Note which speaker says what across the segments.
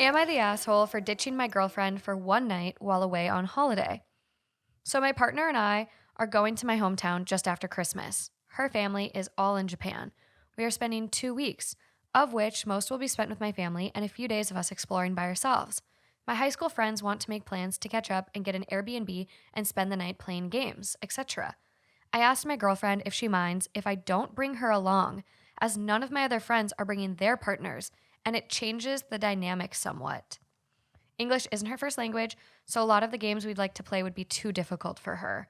Speaker 1: Am I the asshole for ditching my girlfriend for one night while away on holiday? So my partner and I are going to my hometown just after Christmas. Her family is all in Japan. We are spending 2 weeks, of which most will be spent with my family and a few days of us exploring by ourselves. My high school friends want to make plans to catch up and get an Airbnb and spend the night playing games, etc. I asked my girlfriend if she minds if I don't bring her along, as none of my other friends are bringing their partners, and it changes the dynamic somewhat. English isn't her first language, so a lot of the games we'd like to play would be too difficult for her.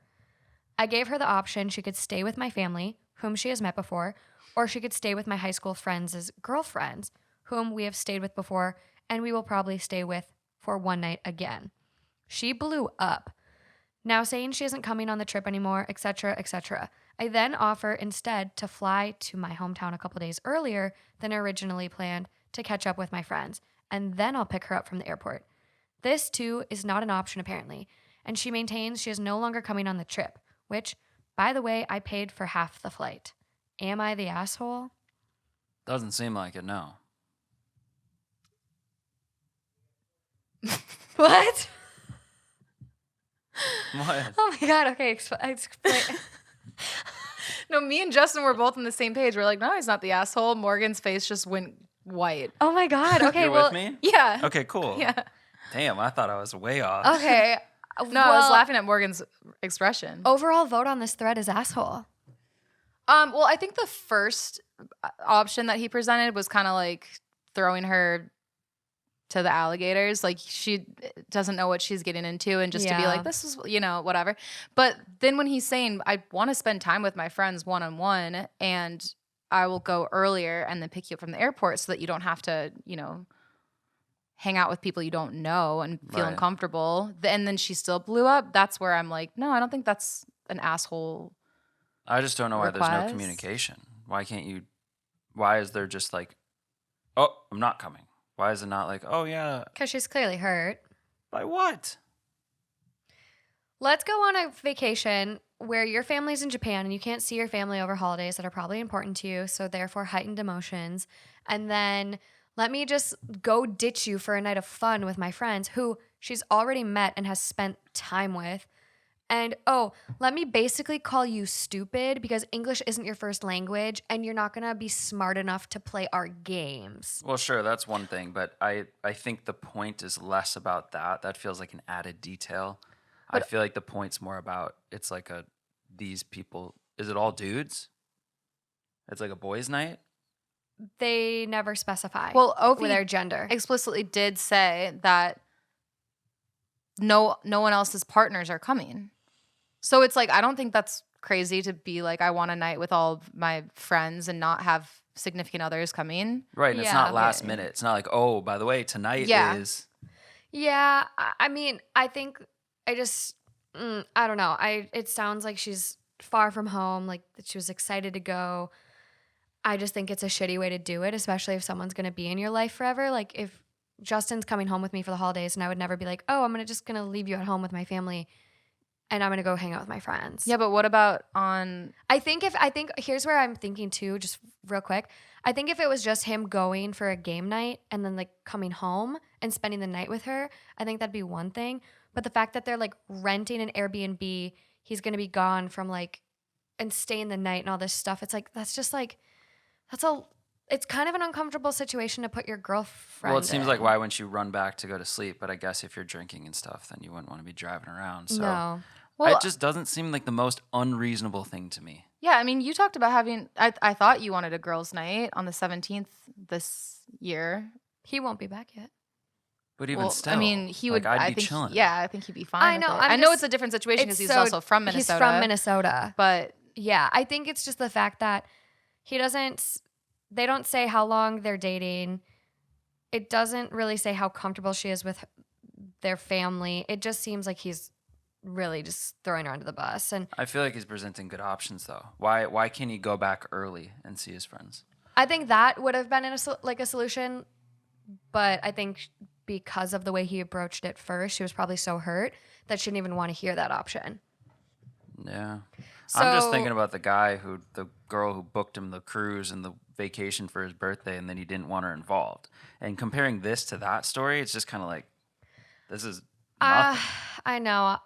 Speaker 1: I gave her the option she could stay with my family, whom she has met before, or she could stay with my high school friends' girlfriends, whom we have stayed with before and we will probably stay with for one night again. She blew up, now saying she isn't coming on the trip anymore, etc., etc. I then offer instead to fly to my hometown a couple days earlier than originally planned to catch up with my friends, and then I'll pick her up from the airport. This, too, is not an option apparently, and she maintains she is no longer coming on the trip, which, by the way, I paid for half the flight. Am I the asshole?
Speaker 2: Doesn't seem like it, no.
Speaker 1: What?
Speaker 2: What?
Speaker 1: Oh my God, okay, explain.
Speaker 3: No, me and Justin were both on the same page. We're like, no, he's not the asshole. Morgan's face just went white.
Speaker 1: Oh my God, okay,
Speaker 2: You're
Speaker 1: well.
Speaker 2: with me?
Speaker 3: Yeah.
Speaker 2: Okay, cool.
Speaker 3: Yeah.
Speaker 2: Damn, I thought I was way off.
Speaker 1: Okay.
Speaker 3: No, I was laughing at Morgan's expression.
Speaker 1: Overall vote on this thread is asshole.
Speaker 3: Well, I think the first option that he presented was kind of like throwing her to the alligators. Like she doesn't know what she's getting into, and just to be like, this is, whatever. But then when he's saying, I want to spend time with my friends one-on-one, and I will go earlier and then pick you up from the airport so that you don't have to, hang out with people you don't know and feel uncomfortable. And then she still blew up. That's where I'm like, no, I don't think that's an asshole.
Speaker 2: I just don't know why there's no communication. Why is there just like, oh, I'm not coming? Why is it not like, oh yeah?
Speaker 1: Because she's clearly hurt.
Speaker 2: By what?
Speaker 1: Let's go on a vacation where your family's in Japan and you can't see your family over holidays that are probably important to you, so therefore heightened emotions. And then let me just go ditch you for a night of fun with my friends who she's already met and has spent time with. And, let me basically call you stupid because English isn't your first language and you're not going to be smart enough to play our games.
Speaker 2: Well, sure, that's one thing, but I think the point is less about that. That feels like an added detail. I feel like the point's more about, it's like these people, is it all dudes? It's like a boys' night?
Speaker 1: They never specify with their gender.
Speaker 3: Explicitly did say that no one else's partners are coming. So it's like, I don't think that's crazy to be like, I want a night with all of my friends and not have significant others coming.
Speaker 2: Right, and it's not last minute. It's not like, oh, by the way, tonight is...
Speaker 1: Yeah, I mean, I think I just, I don't know. It sounds like she's far from home, like that she was excited to go. I just think it's a shitty way to do it, especially if someone's going to be in your life forever. Like if Justin's coming home with me for the holidays and I would never be like, oh, I'm just going to leave you at home with my family and I'm going to go hang out with my friends.
Speaker 3: Yeah, but what about on...
Speaker 1: I think here's where I'm thinking too, just real quick. I think if it was just him going for a game night and then like coming home and spending the night with her, I think that'd be one thing. But the fact that they're like renting an Airbnb, he's going to be gone from like, and staying the night and all this stuff. It's like, it's kind of an uncomfortable situation to put your girlfriend in.
Speaker 2: Well, it seems like why wouldn't you run back to go to sleep? But I guess if you're drinking and stuff, then you wouldn't want to be driving around. So
Speaker 1: no.
Speaker 3: Well,
Speaker 2: it just doesn't seem like the most unreasonable thing to me.
Speaker 3: Yeah, I mean, you talked about having... I thought you wanted a girls' night on the 17th this year.
Speaker 1: He won't be back yet.
Speaker 2: But even still,
Speaker 3: I mean, he would...
Speaker 2: I'd be chilling.
Speaker 3: Yeah, I think he'd be fine.
Speaker 1: I know.
Speaker 3: I know it's a different situation because he's also from Minnesota.
Speaker 1: He's from Minnesota.
Speaker 3: But
Speaker 1: yeah, I think it's just the fact that they don't say how long they're dating. It doesn't really say how comfortable she is with their family. It just seems like he's really just throwing her under the bus. And
Speaker 2: I feel like he's presenting good options though. Why can't he go back early and see his friends?
Speaker 1: I think that would have been a solution, but I think because of the way he approached it first, she was probably so hurt that she didn't even want to hear that option.
Speaker 2: Yeah.
Speaker 1: So
Speaker 2: I'm just thinking about the girl who booked him the cruise and the vacation for his birthday, and then he didn't want her involved. And comparing this to that story, it's just kind of like, this is
Speaker 1: uh,
Speaker 2: nothing.
Speaker 1: I know.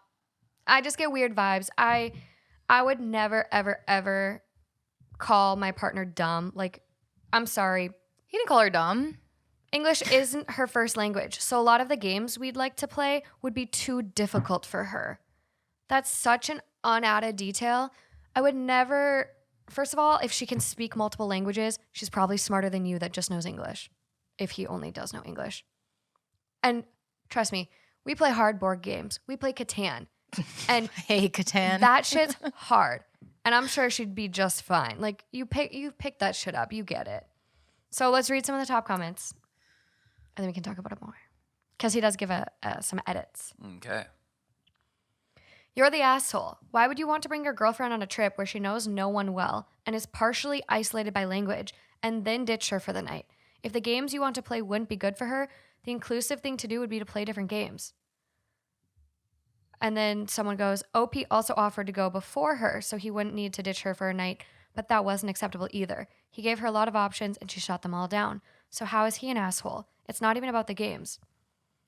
Speaker 1: I just get weird vibes. I would never ever ever call my partner dumb. Like, I'm sorry.
Speaker 3: He didn't call her dumb.
Speaker 1: English isn't her first language, so a lot of the games we'd like to play would be too difficult for her. That's such an unadded detail. I would never, first of all, if she can speak multiple languages, she's probably smarter than you that just knows English, if he only does know English. And trust me, we play hard board games. We play Catan. And
Speaker 3: Hey, Catan.
Speaker 1: that shit's hard. And I'm sure she'd be just fine. Like, you pick that shit up. You get it. So let's read some of the top comments. And then we can talk about it more. Because he does give some edits.
Speaker 2: Okay.
Speaker 1: You're the asshole. Why would you want to bring your girlfriend on a trip where she knows no one well and is partially isolated by language and then ditch her for the night? If the games you want to play wouldn't be good for her, the inclusive thing to do would be to play different games. And then someone goes, OP also offered to go before her so he wouldn't need to ditch her for a night, but that wasn't acceptable either. He gave her a lot of options and she shot them all down. So how is he an asshole? It's not even about the games.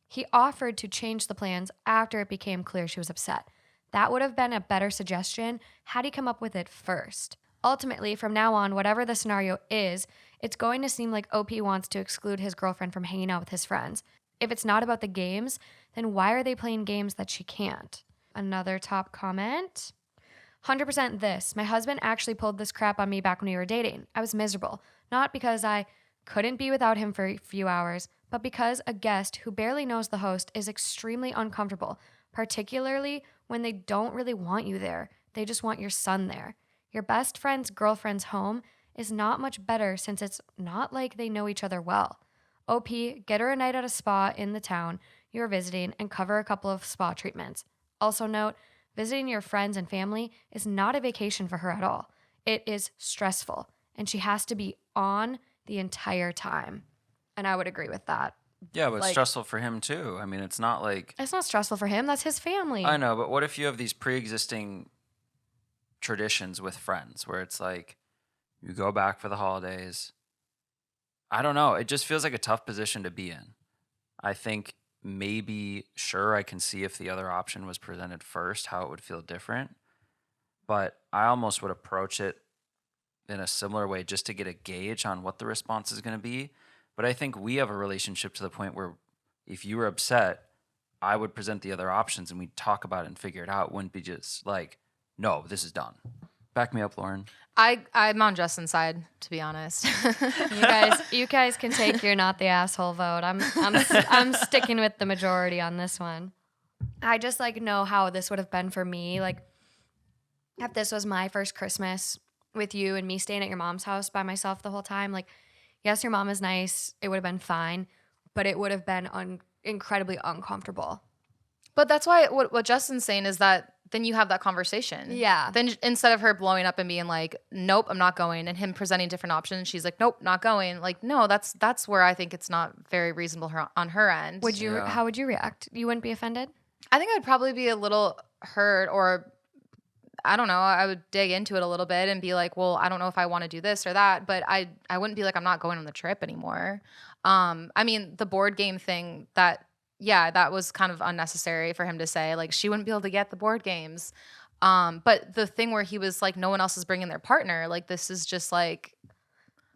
Speaker 1: He offered to change the plans after it became clear she was upset. That would have been a better suggestion had he come up with it first. Ultimately, from now on, whatever the scenario is, it's going to seem like OP wants to exclude his girlfriend from hanging out with his friends. If it's not about the games, then why are they playing games that she can't? Another top comment. 100% this. My husband actually pulled this crap on me back when we were dating. I was miserable. Not because I couldn't be without him for a few hours, but because a guest who barely knows the host is extremely uncomfortable, particularly when they don't really want you there. They just want your son there. Your best friend's girlfriend's home is not much better since it's not like they know each other well. OP, get her a night at a spa in the town you're visiting and cover a couple of spa treatments. Also note, visiting your friends and family is not a vacation for her at all. It is stressful, and she has to be on the entire time. And I would agree with that.
Speaker 2: Yeah, but it's
Speaker 1: Like-
Speaker 2: stressful for him too. I mean, it's not like,
Speaker 1: It's not stressful for him. That's his family.
Speaker 2: I know, but what if you have these pre-existing traditions with friends where it's like you go back for the holidays? I don't know. It just feels like a tough position to be in. I think maybe, sure, I can see if the other option was presented first, how it would feel different. But I almost would approach it in a similar way just to get a gauge on what the response is going to be. But I think we have a relationship to the point where if you were upset, I would present the other options and we'd talk about it and figure it out. It wouldn't be just like, no, this is done. Back me up, Lauren.
Speaker 3: I'm on Justin's side, to be honest.
Speaker 1: You guys can take your not the asshole vote. I'm sticking with the majority on this one. I just like know how this would have been for me. Like, if this was my first Christmas with you and me staying at your mom's house by myself the whole time, like, yes, your mom is nice. It would have been fine, but it would have been incredibly uncomfortable.
Speaker 3: But that's why what Justin's saying is that then you have that conversation.
Speaker 1: Yeah.
Speaker 3: Then instead of her blowing up and being like, nope, I'm not going, and him presenting different options, she's like, nope, not going. Like, no, that's where I think it's not very reasonable on her end.
Speaker 1: Would you?
Speaker 2: Yeah.
Speaker 1: How would you react? You wouldn't be offended?
Speaker 3: I think I'd probably be a little hurt, or I don't know, I would dig into it a little bit and be like, well, I don't know if I want to do this or that, but I wouldn't be like, I'm not going on the trip anymore. I mean, the board game thing, that was kind of unnecessary for him to say. Like, she wouldn't be able to get the board games. But the thing where he was like, no one else is bringing their partner, like, this is just like.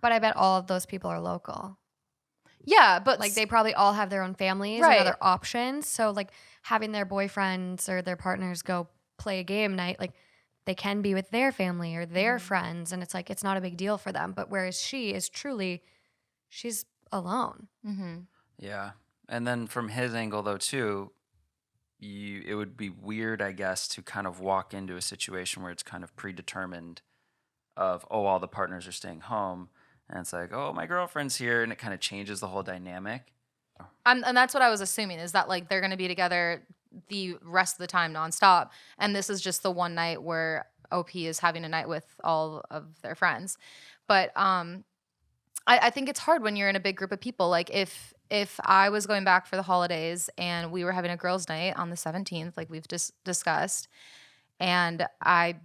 Speaker 1: But I bet all of those people are local.
Speaker 3: Yeah, but
Speaker 1: Like, they probably all have their own families
Speaker 3: Right.
Speaker 1: and other options. So, like, having their boyfriends or their partners go play a game night, like, they can be with their family or their friends. And it's like, it's not a big deal for them. But whereas she is truly, she's alone.
Speaker 3: Mm-hmm.
Speaker 2: Yeah. And then from his angle, though, too, it would be weird, I guess, to kind of walk into a situation where it's kind of predetermined of, oh, all the partners are staying home. And it's like, oh, my girlfriend's here. And it kind of changes the whole dynamic.
Speaker 3: And that's what I was assuming, is that like they're going to be together the rest of the time nonstop. And this is just the one night where OP is having a night with all of their friends. But I think it's hard when you're in a big group of people. Like, if I was going back for the holidays and we were having a girls' night on the 17th, like we've just discussed, and I,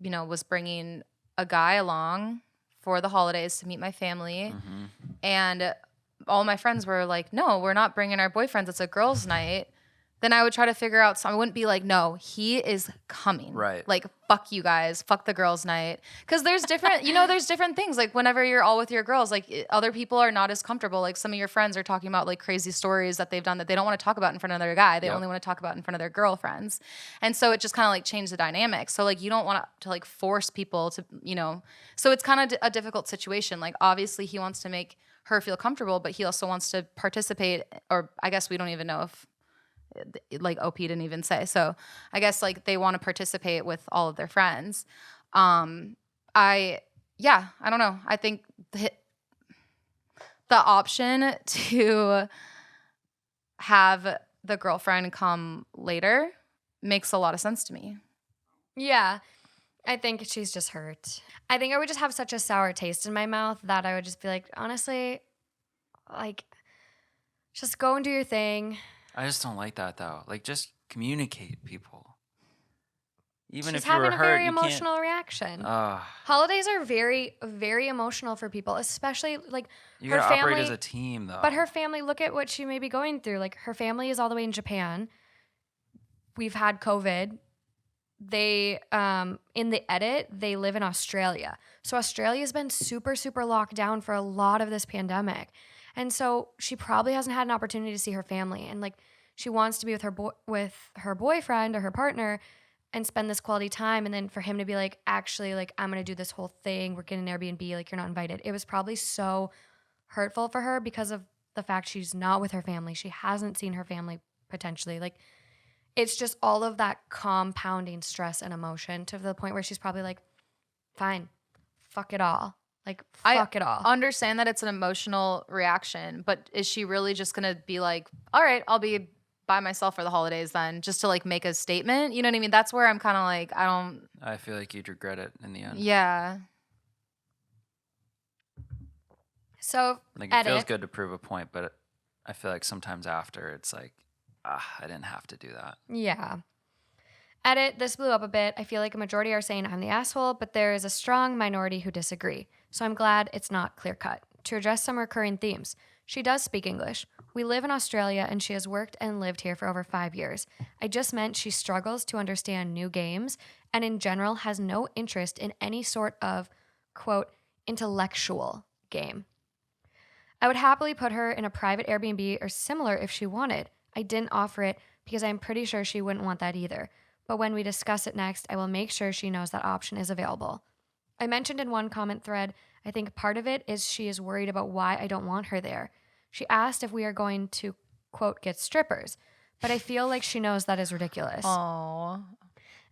Speaker 3: was bringing a guy along for the holidays to meet my family.
Speaker 2: Mm-hmm.
Speaker 3: And all my friends were like, no, we're not bringing our boyfriends. It's a girls' night. Then I would try to figure out something. I wouldn't be like, no, he is coming.
Speaker 2: Right.
Speaker 3: Like, fuck you guys. Fuck the girls' night. Because there's different, there's different things. Like, whenever you're all with your girls, like, other people are not as comfortable. Like, some of your friends are talking about, like, crazy stories that they've done that they don't want to talk about in front of their guy. They only want to talk about in front of their girlfriends. And so it just kind of, like, changed the dynamic. So, like, you don't want to, like, force people to, So it's kind of a difficult situation. Like, obviously, he wants to make her feel comfortable, but he also wants to participate. Or I guess we don't even know if, like, OP didn't even say. So I guess, like, they want to participate with all of their friends. I don't know. I think the option to have the girlfriend come later makes a lot of sense to me.
Speaker 1: Yeah. I think she's just hurt. I think I would just have such a sour taste in my mouth that I would just be like, honestly, like, just go and do your thing.
Speaker 2: I just don't like that though. Like, just communicate, people. Even
Speaker 1: She's
Speaker 2: if you were
Speaker 1: having a
Speaker 2: hurt,
Speaker 1: very
Speaker 2: you
Speaker 1: emotional reaction.
Speaker 2: can't.
Speaker 1: Holidays are very, very emotional for people, especially like
Speaker 2: You
Speaker 1: her
Speaker 2: gotta
Speaker 1: family.
Speaker 2: operate as a team, though.
Speaker 1: But her family, look at what she may be going through. Like, her family is all the way in Japan. We've had COVID. They, in the edit, they live in Australia. So Australia's been super, super locked down for a lot of this pandemic. And so she probably hasn't had an opportunity to see her family. And, like, she wants to be with her boyfriend or her partner and spend this quality time. And then for him to be like, actually, like, I'm going to do this whole thing. We're getting an Airbnb. Like, you're not invited. It was probably so hurtful for her because of the fact she's not with her family. She hasn't seen her family potentially. Like, it's just all of that compounding stress and emotion to the point where she's probably like, fine, fuck it all. Like, fuck it all.
Speaker 3: I understand that it's an emotional reaction, but is she really just going to be like, all right, I'll be by myself for the holidays then, just to, like, make a statement? You know what I mean? That's where I'm kind of like,
Speaker 2: I feel like you'd regret it in the end.
Speaker 3: Yeah.
Speaker 1: So,
Speaker 2: like, it feels good to prove a point, but I feel like sometimes after it's like, I didn't have to do that.
Speaker 1: Yeah. Edit, this blew up a bit. I feel like a majority are saying I'm the asshole, but there is a strong minority who disagree. So I'm glad it's not clear cut. To address some recurring themes, she does speak English. We live in Australia and she has worked and lived here for over 5 years. I just meant she struggles to understand new games and in general has no interest in any sort of, quote, intellectual game. I would happily put her in a private Airbnb or similar if she wanted. I didn't offer it because I'm pretty sure she wouldn't want that either. But when we discuss it next, I will make sure she knows that option is available. I mentioned in one comment thread, I think part of it is she is worried about why I don't want her there. She asked if we are going to, quote, get strippers, but I feel like she knows that is ridiculous.
Speaker 3: Oh.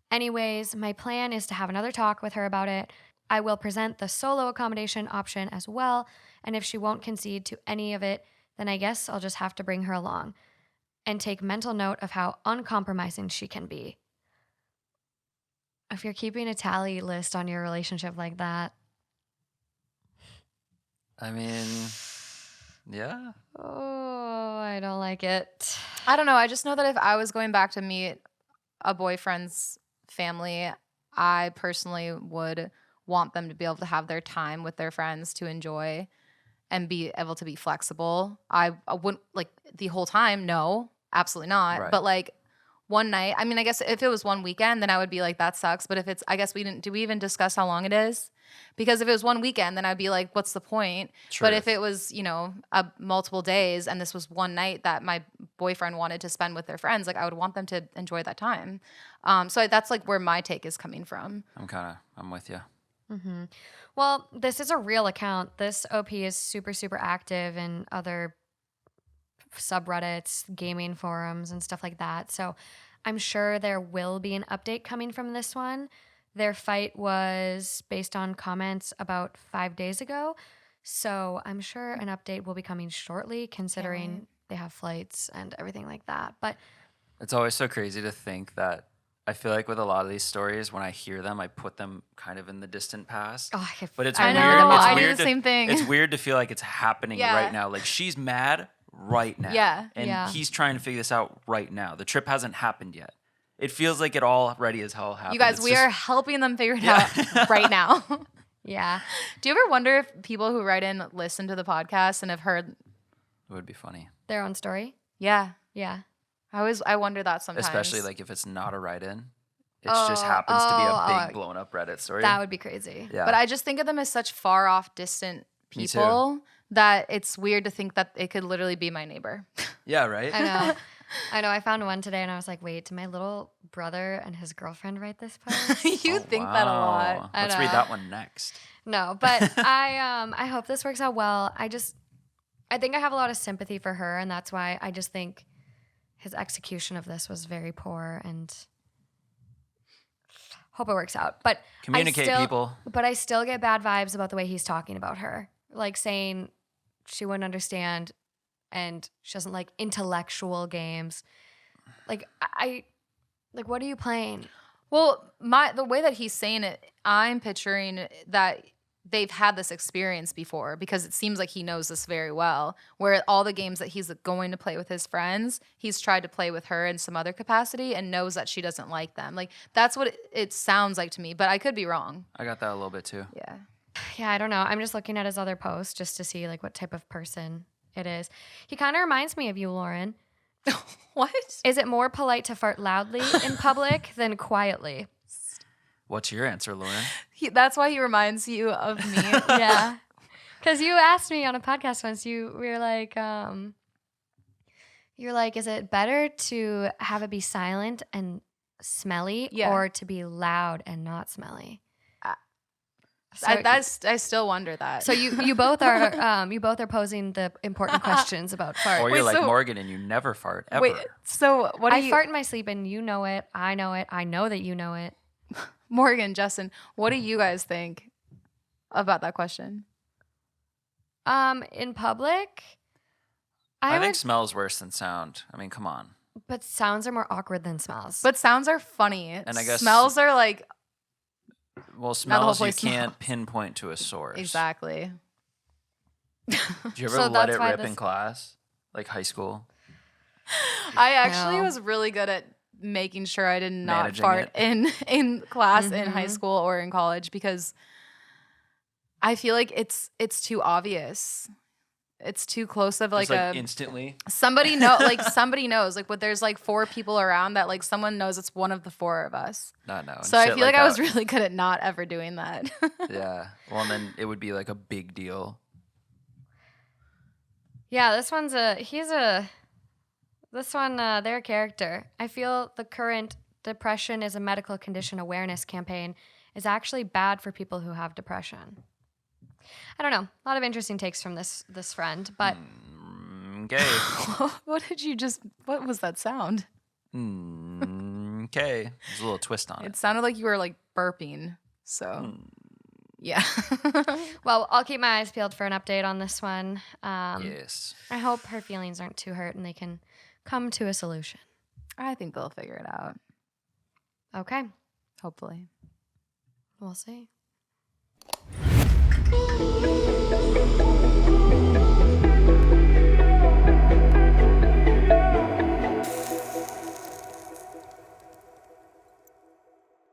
Speaker 1: Anyways, my plan is to have another talk with her about it. I will present the solo accommodation option as well, and if she won't concede to any of it, then I guess I'll just have to bring her along and take mental note of how uncompromising she can be. If you're keeping a tally list on your relationship like that.
Speaker 2: I mean, yeah.
Speaker 1: Oh, I don't like it.
Speaker 3: I don't know. I just know that if I was going back to meet a boyfriend's family, I personally would want them to be able to have their time with their friends to enjoy and be able to be flexible. I wouldn't, like, the whole time, no, absolutely not.
Speaker 2: Right.
Speaker 3: But, like, one night, I mean, I guess if it was one weekend, then I would be like, that sucks. But if it's, I guess do we even discuss how long it is? Because if it was one weekend, then I'd be like, what's the point?
Speaker 2: Truth.
Speaker 3: But if it was, multiple days and this was one night that my boyfriend wanted to spend with their friends, like, I would want them to enjoy that time. So that's, like, where my take is coming from.
Speaker 2: I'm with you.
Speaker 1: Mm-hmm. Well, this is a real account. This OP is super, super active in other subreddits, gaming forums, and stuff like that. So I'm sure there will be an update coming from this one. Their fight was based on comments about 5 days ago. So I'm sure an update will be coming shortly, considering they have flights and everything like that. But
Speaker 2: it's always so crazy to think that I feel like with a lot of these stories, when I hear them, I put them kind of in the distant past.
Speaker 1: oh,
Speaker 2: But it's
Speaker 3: I
Speaker 2: weird.
Speaker 3: know,
Speaker 2: It's
Speaker 3: I do
Speaker 2: weird
Speaker 3: the same thing.
Speaker 2: It's weird to feel like it's happening
Speaker 3: Yeah.
Speaker 2: right now. Like, she's mad right now.
Speaker 3: Yeah.
Speaker 2: And
Speaker 1: Yeah.
Speaker 2: he's trying to figure this out right now. The trip hasn't happened yet. It feels like it already as hell happened.
Speaker 3: You guys,
Speaker 2: It's
Speaker 3: we
Speaker 2: just-
Speaker 3: are helping them figure it out right now.
Speaker 1: Yeah.
Speaker 3: Do you ever wonder if people who write in listen to the podcast and have heard?
Speaker 2: It would be funny.
Speaker 1: Their own story.
Speaker 3: Yeah,
Speaker 1: Yeah.
Speaker 3: I wonder that sometimes.
Speaker 2: Especially like if it's not a write-in. It
Speaker 1: Oh,
Speaker 2: just happens to be a
Speaker 1: oh,
Speaker 2: big blown up Reddit story.
Speaker 1: That would be crazy.
Speaker 2: Yeah.
Speaker 3: But I just think of them as such far off, distant
Speaker 2: Me too.
Speaker 3: people that it's weird to think that it could literally be my neighbor.
Speaker 2: Yeah, right?
Speaker 1: I know. I know. I found one today and I was like, wait, did my little brother and his girlfriend write this post?
Speaker 3: You
Speaker 2: Oh,
Speaker 3: think that a lot.
Speaker 2: wow.
Speaker 1: I
Speaker 2: Let's read
Speaker 1: know.
Speaker 2: that one next.
Speaker 1: No, but I hope this works out well. I think I have a lot of sympathy for her, and that's why I just think his execution of this was very poor, and hope it works out. But
Speaker 2: Communicate, people.
Speaker 1: But I still get bad vibes about the way he's talking about her, like saying she wouldn't understand, and she doesn't like intellectual games. Like like what are you playing?
Speaker 3: Well, the way that he's saying it, I'm picturing that they've had this experience before because it seems like he knows this very well. Where all the games that he's going to play with his friends, he's tried to play with her in some other capacity and knows that she doesn't like them. Like that's what it sounds like to me, but I could be wrong.
Speaker 2: I got that a little bit too.
Speaker 3: Yeah.
Speaker 1: Yeah, I don't know. I'm just looking at his other posts just to see like what type of person it is. He kind of reminds me of you, Lauren.
Speaker 3: What?
Speaker 1: Is it more polite to fart loudly in public than quietly?
Speaker 2: What's your answer, Lauren?
Speaker 3: That's why he reminds you of me.
Speaker 1: Yeah. Because you asked me on a podcast once, we were like, you're like, is it better to have it be silent and smelly
Speaker 3: Yeah.
Speaker 1: or to be loud and not smelly? So,
Speaker 3: I still wonder that.
Speaker 1: so you both are posing the important questions about fart.
Speaker 2: Or
Speaker 3: Wait,
Speaker 2: you're like
Speaker 3: so-
Speaker 2: Morgan and you never fart ever.
Speaker 3: Wait, so what do
Speaker 1: I
Speaker 3: you
Speaker 1: fart in my sleep and you know it. I know it. I know that you know it.
Speaker 3: Morgan, Justin, what do you guys think about that question?
Speaker 1: In public,
Speaker 2: I
Speaker 1: would,
Speaker 2: think smell's worse than sound. I mean, come on.
Speaker 1: but sounds are more awkward than smells.
Speaker 3: But sounds are funny.
Speaker 2: And I guess-
Speaker 3: smells are like
Speaker 2: Well,
Speaker 3: whole
Speaker 2: smells you
Speaker 3: place
Speaker 2: can't
Speaker 3: smells.
Speaker 2: pinpoint to a source.
Speaker 3: exactly.
Speaker 2: Did you ever
Speaker 1: So
Speaker 2: let
Speaker 1: that's
Speaker 2: it
Speaker 1: why
Speaker 2: rip
Speaker 1: this-
Speaker 2: in class? Like high school?
Speaker 3: I actually
Speaker 1: No.
Speaker 3: was really good at making sure I did not
Speaker 2: Managing
Speaker 3: fart
Speaker 2: it.
Speaker 3: in class in high
Speaker 1: Mhm.
Speaker 3: school or in college because I feel like it's too obvious. It's too close of like
Speaker 2: Just
Speaker 3: a
Speaker 2: instantly.
Speaker 3: somebody knows like when there's like four people around that like someone knows it's one of the four of us.
Speaker 2: No.
Speaker 3: So I
Speaker 2: shit
Speaker 3: feel like I was
Speaker 2: that.
Speaker 3: really good at not ever doing that.
Speaker 2: Yeah. Well, and then it would be like a big deal.
Speaker 1: Yeah, this one's their character. I feel the current depression is a medical condition awareness campaign is actually bad for people who have depression. I don't know. A lot of interesting takes from this friend, but
Speaker 2: Okay.
Speaker 3: What was that sound?
Speaker 2: Okay. There's a little twist on
Speaker 3: It
Speaker 2: it.
Speaker 3: sounded like you were like burping. So yeah.
Speaker 1: well, I'll keep my eyes peeled for an update on this one.
Speaker 2: Yes.
Speaker 1: I hope her feelings aren't too hurt and they can come to a solution.
Speaker 3: I think they'll figure it out.
Speaker 1: Okay,
Speaker 3: Hopefully.
Speaker 1: we'll see.